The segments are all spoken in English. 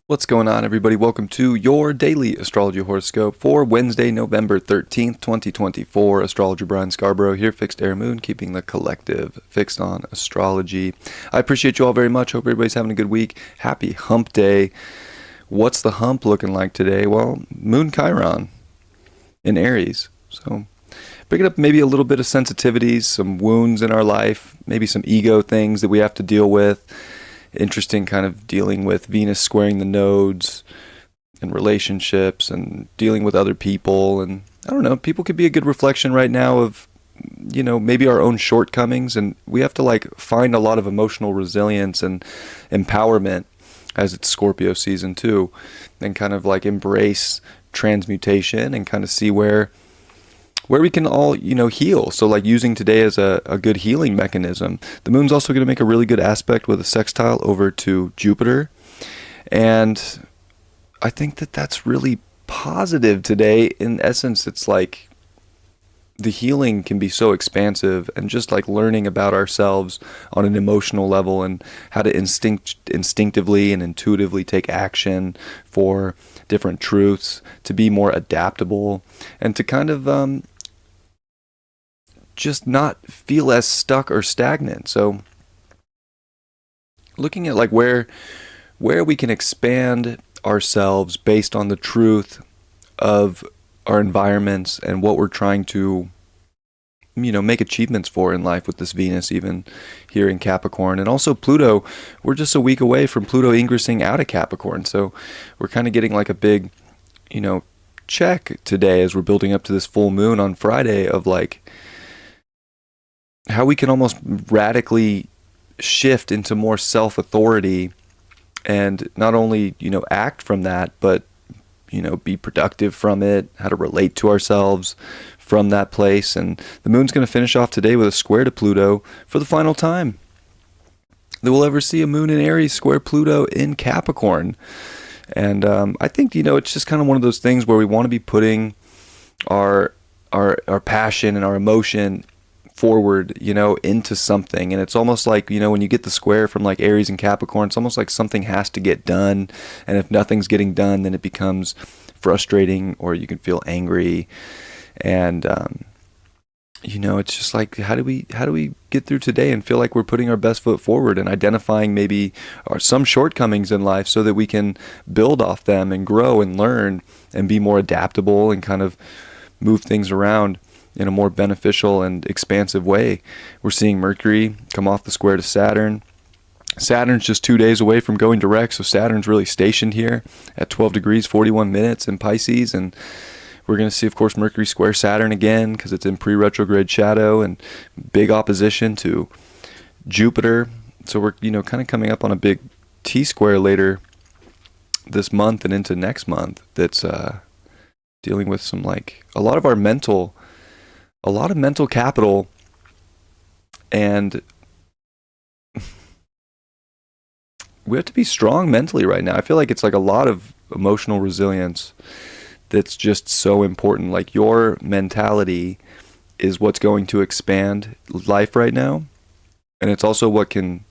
What's going on, everybody? Welcome to your daily Astrology Horoscope for Wednesday, November 13th, 2024. Astrologer Brian Scarborough here, Fixed Air Moon, keeping the collective fixed on astrology. I appreciate you all very much. Hope everybody's having a good week. Happy hump day. What's the hump looking like today? Well, Moon Chiron in Aries. So bringing up maybe a little bit of sensitivities, some wounds in our life, maybe some ego things that we have to deal with. Interesting kind of dealing with Venus squaring the nodes and relationships and dealing with other people. And I don't know, people could be a good reflection right now of, maybe our own shortcomings. And we have to find a lot of emotional resilience and empowerment as it's Scorpio season too, and kind of embrace transmutation and kind of see where we can all, heal. So using today as a good healing mechanism. The moon's also going to make a really good aspect with a sextile over to Jupiter. And I think that that's really positive today. In essence, it's like the healing can be so expansive, and just learning about ourselves on an emotional level and how to instinctively and intuitively take action for different truths, to be more adaptable, and to kind of just not feel as stuck or stagnant. So looking at where we can expand ourselves based on the truth of our environments and what we're trying to make achievements for in life, with this Venus even here in Capricorn. And also Pluto, we're just a week away from Pluto ingressing out of Capricorn, so we're kind of getting a big check today as we're building up to this full moon on Friday of how we can almost radically shift into more self-authority, and not only, act from that, but, be productive from it, how to relate to ourselves from that place. And the moon's going to finish off today with a square to Pluto for the final time that we'll ever see a moon in Aries square Pluto in Capricorn. And I think, it's just kind of one of those things where we want to be putting our passion and our emotion forward, into something. And it's almost like, when you get the square from Aries and Capricorn, it's almost like something has to get done. And if nothing's getting done, then it becomes frustrating, or you can feel angry. And, it's just how do we get through today and feel like we're putting our best foot forward and identifying maybe some shortcomings in life so that we can build off them and grow and learn and be more adaptable and kind of move things around in a more beneficial and expansive way. We're seeing Mercury come off the square to Saturn. Saturn's just 2 days away from going direct, so Saturn's really stationed here at 12 degrees, 41 minutes in Pisces. And we're going to see, of course, Mercury square Saturn again because it's in pre-retrograde shadow and big opposition to Jupiter. So we're, kind of coming up on a big T-square later this month and into next month that's dealing with some, a lot of mental capital. And we have to be strong mentally right now. I feel like it's a lot of emotional resilience that's just so important. Your mentality is what's going to expand life right now. And it's also what can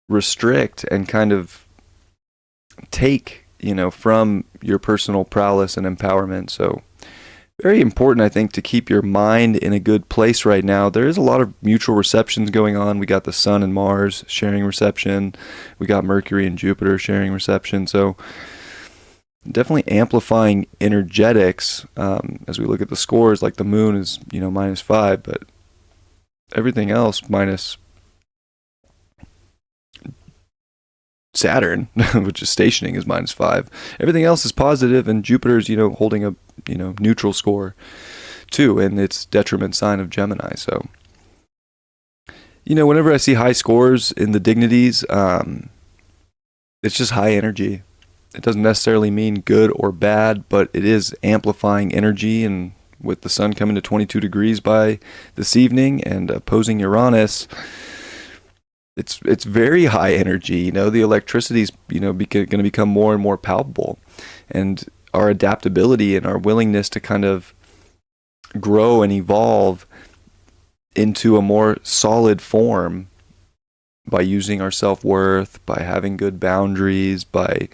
restrict and kind of take from your personal prowess and empowerment. So very important, I think, to keep your mind in a good place right now. There is a lot of mutual receptions going on. We got the Sun and Mars sharing reception. We got Mercury and Jupiter sharing reception. So definitely amplifying energetics as we look at the scores. The moon is, -5, but everything else minus Saturn, which is stationing, is -5. Everything else is positive, and Jupiter's, holding a, neutral score too, and its detriment sign of Gemini. So, whenever I see high scores in the dignities, it's just high energy. It doesn't necessarily mean good or bad, but it is amplifying energy. And with the sun coming to 22 degrees by this evening and opposing Uranus, it's very high energy. The electricity's going to become more and more palpable, and our adaptability and our willingness to kind of grow and evolve into a more solid form by using our self-worth, by having good boundaries, by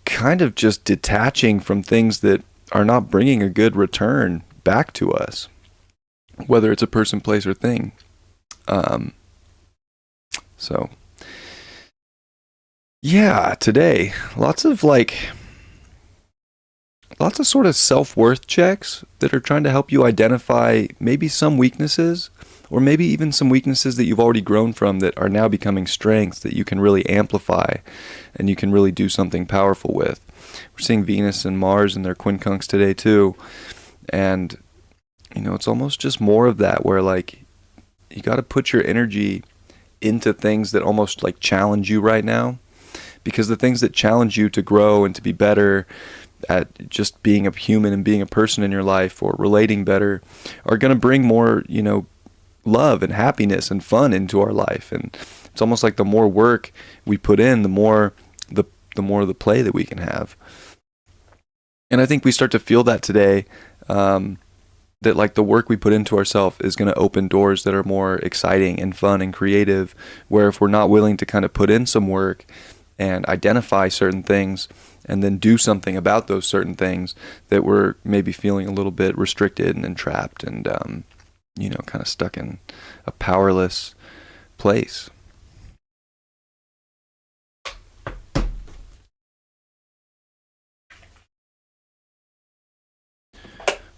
kind of just detaching from things that are not bringing a good return back to us, whether it's a person, place, or thing. So yeah, today, lots of sort of self-worth checks that are trying to help you identify maybe some weaknesses, or maybe even some weaknesses that you've already grown from that are now becoming strengths that you can really amplify and you can really do something powerful with. We're seeing Venus and Mars in their quincunx today too. And, it's almost just more of that, where like you got to put your energy into things that almost like challenge you right now. Because the things that challenge you to grow and to be better at just being a human and being a person in your life, or relating better, are going to bring more, love and happiness and fun into our life. And it's almost like the more work we put in, the more the play that we can have. And I think we start to feel that today, that like the work we put into ourselves is going to open doors that are more exciting and fun and creative, where if we're not willing to kind of put in some work and identify certain things and then do something about those certain things, that we're maybe feeling a little bit restricted and entrapped and kind of stuck in a powerless place.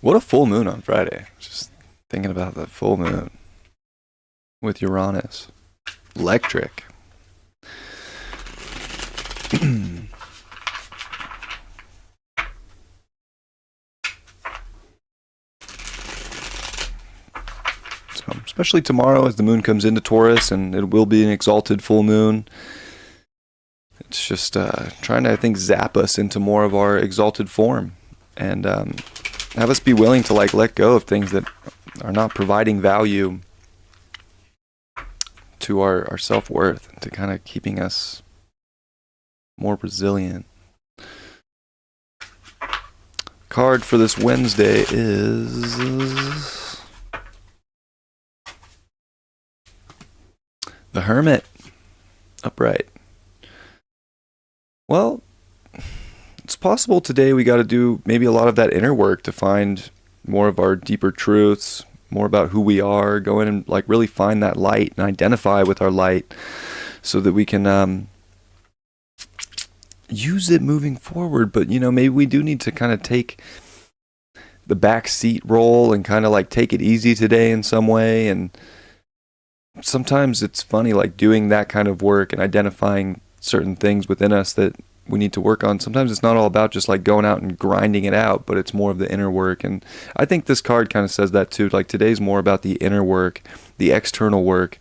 What a full moon on Friday. Just thinking about the full moon with Uranus. Electric. So, especially tomorrow as the moon comes into Taurus, and it will be an exalted full moon. It's just trying to, I think, zap us into more of our exalted form, and have us be willing to like let go of things that are not providing value to our self-worth, and to kind of keeping us more resilient. Card for this Wednesday is the Hermit, upright. Well, it's possible today we got to do maybe a lot of that inner work to find more of our deeper truths, more about who we are, go in and like really find that light and identify with our light, so that we can use it moving forward. But maybe we do need to kind of take the back seat role and kind of like take it easy today in some way. And sometimes it's funny, like doing that kind of work and identifying certain things within us that we need to work on. Sometimes it's not all about just like going out and grinding it out, but it's more of the inner work. And I think this card kind of says that too. Like today's more about the inner work. The external work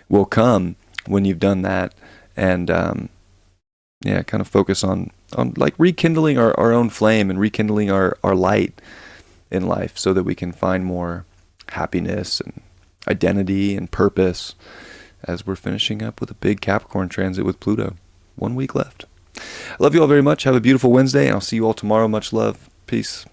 will come when you've done that. And kind of focus on like rekindling our own flame and rekindling our light in life, so that we can find more happiness and identity and purpose as we're finishing up with a big Capricorn transit with Pluto. 1 week left. I love you all very much. Have a beautiful Wednesday, and I'll see you all tomorrow. Much love. Peace.